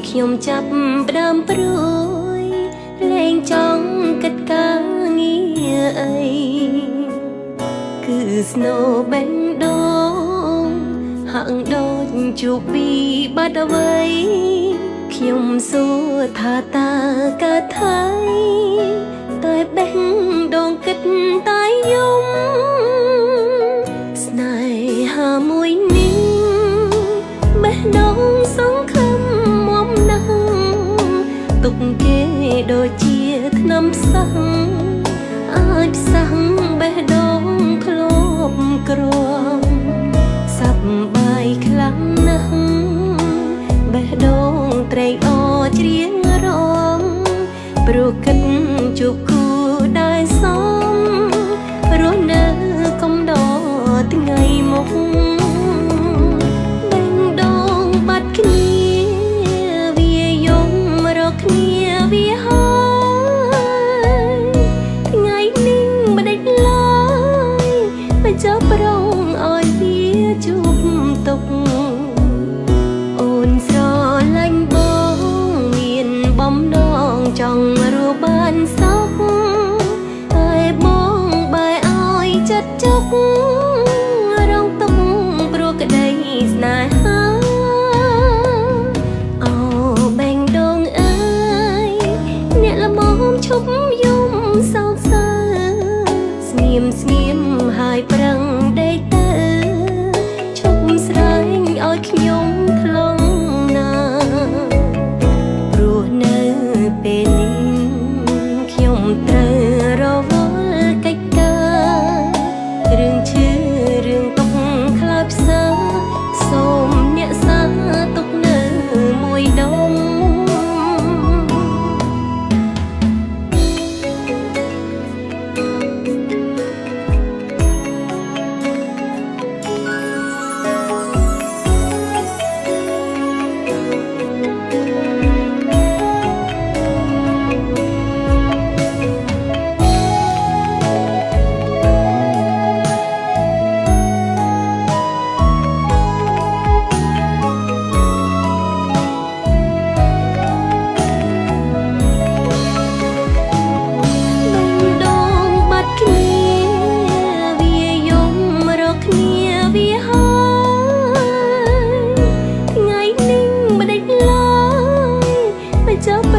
ខ្ញុំចាប់ផ្ដើមព្រួយលែងចង់គិតការងារអីគឺស្នូបេះដូងហាក់ដូចជួបពីបាត់អ្វីខ្ញុំសួរថាតើកើតថៃតែបេះដូងគិតតែយំស្នេហាមួយនេះបេះដូងសង្ឃឹមទុកគេដូចជាថ្នាំផ្សះអាចផ្សះបេះដូងធ្លាប់ក្រំសប្បាយខ្លាំងណាស់បេះដូងត្រេកអរច្រៀងរំព្រោះគិតជួបគូដែលសមរស់នៅកំដរថ្ងៃមុខបេះដូងបាត់គ្នាគ្នាវាហើយថ្ងៃនេះមិនដេចឡើយមិនចាប់ប្រងឲ្យវាជួបទុកអូនស្រឡាញ់បងមានបំណងចង់រស់បានសុខតែបងបែរឲ្យចិត្តចុករងទុកព្រោះក្តីស្នេហាឈប់យំសោកសៅស្ងៀមស្ងៀមហើយប្រឹងដេកទៅឈប់ស្រែងឲ្យខ្ញុំថ្លង់ណាព្រោះនៅពេលនេះខ្ញុំត្រូវរវល់កិច្ចការរឿងឈឺរឿងទុកខ្លោចផ្សើសូមអ្នកសាទុកនៅមួយដុំចាប់